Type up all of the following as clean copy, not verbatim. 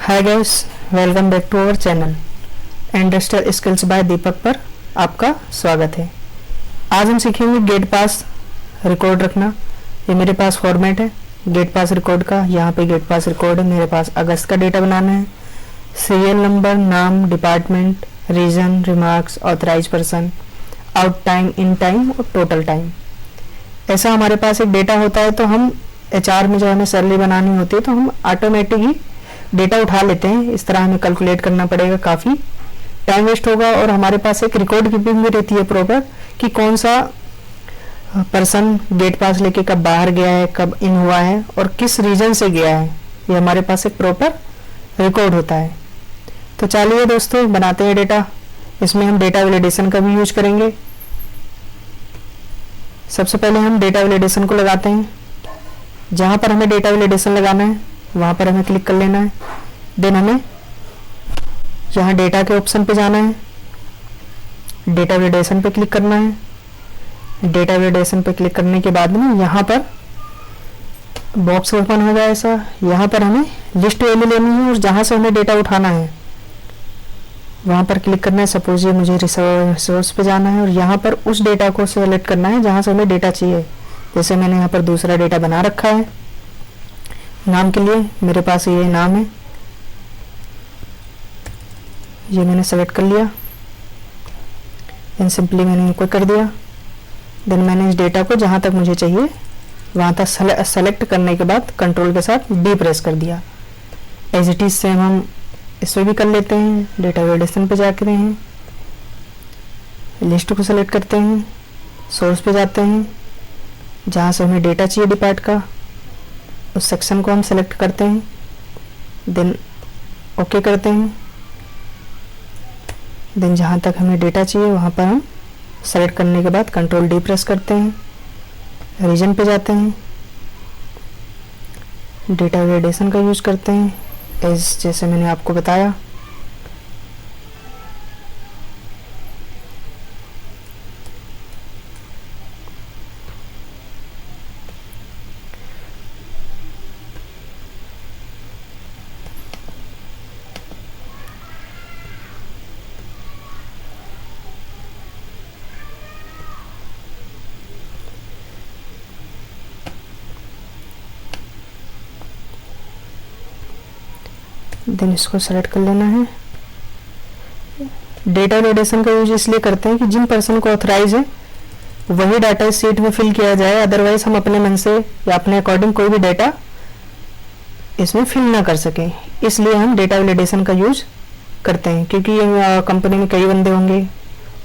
Hi guys, welcome back to our channel industrial skills by Deepak पर आपका स्वागत है। आज हम सीखेंगे गेट पास रिकॉर्ड रखना। ये मेरे पास फॉर्मेट है गेट पास रिकॉर्ड का। यहाँ पे गेट पास रिकॉर्ड है, मेरे पास अगस्त का डेटा बनाना है। सीरियल नंबर, नाम, department, region, remarks, authorise person, out time, in time और टोटल टाइम। ऐसा हमारे पास एक डेटा होता है। तो हम एचआर में जब हमें सैलरी बनानी होती है तो हम ऑटोमेटिक ही डेटा उठा लेते हैं। इस तरह हमें कैलकुलेट करना पड़ेगा, काफ़ी टाइम वेस्ट होगा। और हमारे पास एक रिकॉर्ड कीपिंग भी रहती है प्रॉपर कि कौन सा पर्सन गेट पास लेके कब बाहर गया है, कब इन हुआ है और किस रीजन से गया है। ये हमारे पास एक प्रॉपर रिकॉर्ड होता है। तो चलिए दोस्तों, बनाते हैं डेटा। इसमें हम डेटा वैलिडेशन का भी यूज करेंगे। सबसे पहले हम डेटा वैलिडेशन को लगाते हैं। जहाँ पर हमें डेटा वैलिडेशन लगाना है वहाँ पर हमें क्लिक कर लेना है। देन हमें यहाँ डेटा के ऑप्शन पे जाना है, डेटा वैलिडेशन पे क्लिक करना है। डेटा वैलिडेशन पे क्लिक करने के बाद में यहाँ पर बॉक्स ओपन होगा ऐसा। यहाँ पर हमें लिस्ट वैल्यू लेनी है और जहाँ से हमें डेटा उठाना है वहाँ पर क्लिक करना है। सपोज ये मुझे रिसोर्स पे जाना है और यहाँ पर उस डेटा को सेलेक्ट करना है जहाँ से हमें डेटा चाहिए। जैसे मैंने यहाँ पर दूसरा डेटा बना रखा है। नाम के लिए मेरे पास ये नाम है, ये मैंने सेलेक्ट कर लिया। देन सिंपली मैंने इनको कर दिया। देन मैंने इस डेटा को जहाँ तक मुझे चाहिए वहाँ तक सेलेक्ट करने के बाद कंट्रोल के साथ डी प्रेस कर दिया। एज इट इज सेम हम इसमें भी कर लेते हैं। डेटा वैलिडेशन पे जाते हैं, लिस्ट को सेलेक्ट करते हैं, सोर्स पे जाते हैं, जहाँ से हमें डेटा चाहिए डिपार्ट का उस सेक्शन को हम सेलेक्ट करते हैं। देन ओके करते हैं। देन जहाँ तक हमें डेटा चाहिए वहाँ पर हम सेलेक्ट करने के बाद कंट्रोल डी प्रेस करते हैं। रीजन पे जाते हैं, डेटा वैलिडेशन का यूज करते हैं जैसे मैंने आपको बताया। देन इसको सेलेक्ट कर लेना है। डेटा वैलिडेशन का यूज इसलिए करते हैं कि जिन पर्सन को ऑथराइज है वही डाटा इस शीट में फिल किया जाए। अदरवाइज हम अपने मन से या अपने अकॉर्डिंग कोई भी डेटा इसमें फिल ना कर सके। इसलिए हम डेटा वैलिडेशन का यूज करते हैं, क्योंकि कंपनी में कई बंदे होंगे,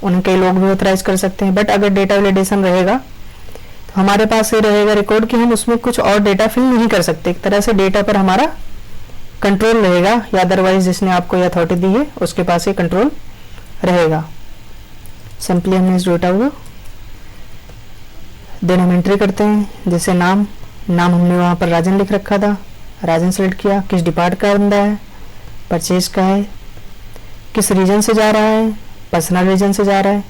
उन्हें कई लोग भी ऑथराइज कर सकते हैं। बट अगर डेटा वैलिडेशन रहेगा तो हमारे पास ये रहेगा रिकॉर्ड कि हम उसमें कुछ और डेटा फिल नहीं कर सकते। एक तरह से डेटा पर हमारा कंट्रोल रहेगा, या अदरवाइज जिसने आपको ये अथॉरिटी दी है उसके पास ये कंट्रोल रहेगा। सिंपली हमने इस डेटा को देन हम एंट्री करते हैं। जैसे नाम हमने वहाँ पर राजन लिख रखा था, राजन सेलेक्ट किया। किस डिपार्ट का बंदा है, परचेज का है, किस रीजन से जा रहा है, पर्सनल रीजन से जा रहा है।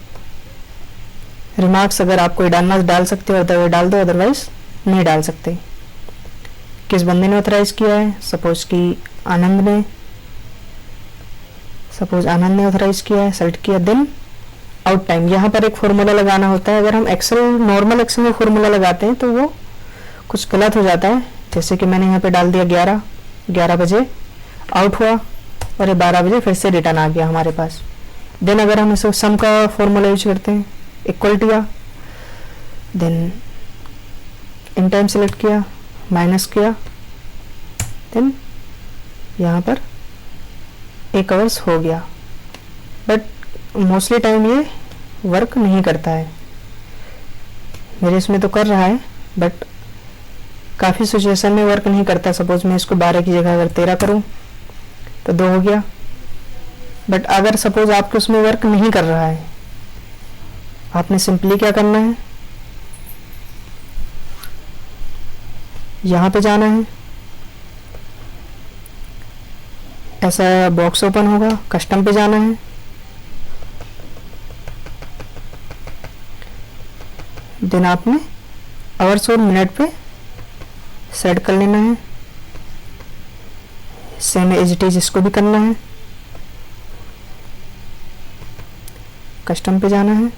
रिमार्क्स अगर आपको डालना डाल सकते हो तो डाल दो, अदरवाइज नहीं डाल सकते। किस बंदे ने ऑथराइज किया है, सपोज कि आनंद ने ऑथराइज किया है, सेलेक्ट किया। देन आउट टाइम, यहाँ पर एक फॉर्मूला लगाना होता है। अगर हम नॉर्मल एक्सेल में फॉर्मूला लगाते हैं तो वो कुछ गलत हो जाता है। जैसे कि मैंने यहाँ पे डाल दिया 11 बजे आउट हुआ और ये 12 बजे फिर से रिटर्न आ गया हमारे पास। देन अगर हम इसे सम का फॉर्मूला यूज करते हैं, इक्वलिटी का, देन इन टाइम सेलेक्ट किया, माइनस किया, देन यहाँ पर 1 आवर्स हो गया। बट मोस्टली टाइम ये वर्क नहीं करता है। मेरे इसमें तो कर रहा है बट काफ़ी सिचुएशन में वर्क नहीं करता। सपोज मैं इसको 12 की जगह अगर 13 करूँ तो 2 हो गया। बट अगर सपोज आपके उसमें वर्क नहीं कर रहा है, आपने सिंपली क्या करना है, यहाँ पे जाना है। ऐसा बॉक्स ओपन होगा, कस्टम पे जाना है। देन आपने आवर्स और मिनट पे सेट कर लेना है। सेम एज इट इज इसको भी करना है। कस्टम पे जाना है,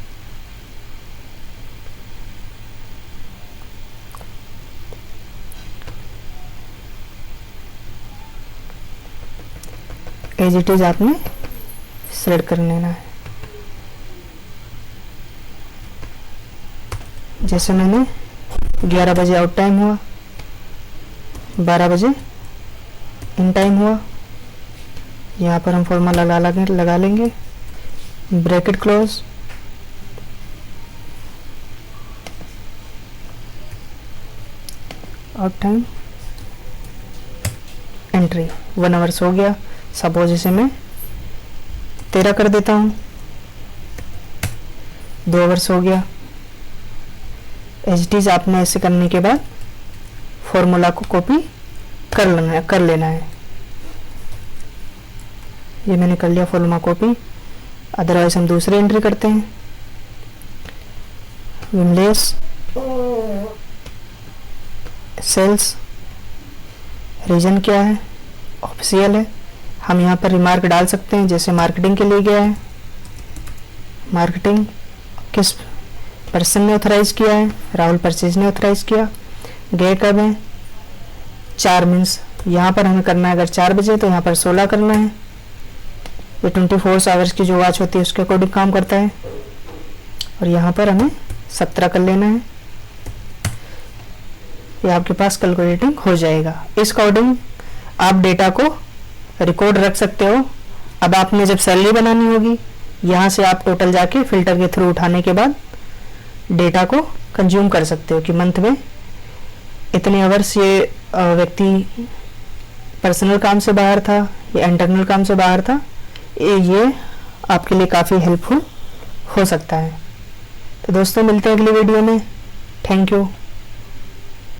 एज इट इज आपने सेलेक्ट कर लेना है। जैसे मैंने 11 बजे आउट टाइम हुआ, 12 बजे इन टाइम हुआ, यहाँ पर हम फॉर्मूला लगा लेंगे, bracket close, out time, entry. 1 hours हो गया। सपोज इसे मैं 13 कर देता हूँ, 2 आवर्स हो गया। एज इट इज आपने ऐसे करने के बाद फॉर्मूला को कॉपी कर लेना है। ये मैंने कर लिया फॉर्मूला कॉपी। अदरवाइज हम दूसरे एंट्री करते हैं। विमलेस सेल्स, रीजन क्या है, ऑफिशियल है। हम यहाँ पर रिमार्क डाल सकते हैं, जैसे मार्केटिंग के लिए गया है, मार्केटिंग किस पर्सन ने ऑथराइज किया है, राहुल परचेज ने ऑथराइज किया। गए कब है, 4 मीन्स यहाँ पर हमें करना है, अगर 4 बजे तो यहाँ पर 16 करना है। ये 24 आवर्स की जो वॉच होती है उसके अकॉर्डिंग काम करता है। और यहाँ पर हमें 17 कर लेना है। ये आपके पास कैलकुलेटिंग हो जाएगा। इस अकॉर्डिंग आप डेटा को रिकॉर्ड रख सकते हो। अब आपने जब सैलरी बनानी होगी, यहाँ से आप टोटल जाके फिल्टर के थ्रू उठाने के बाद डेटा को कंज्यूम कर सकते हो कि मंथ में इतने आवर्स ये व्यक्ति पर्सनल काम से बाहर था या इंटरनल काम से बाहर था। ये आपके लिए काफ़ी हेल्पफुल हो सकता है। तो दोस्तों मिलते हैं अगली वीडियो में। Thank you.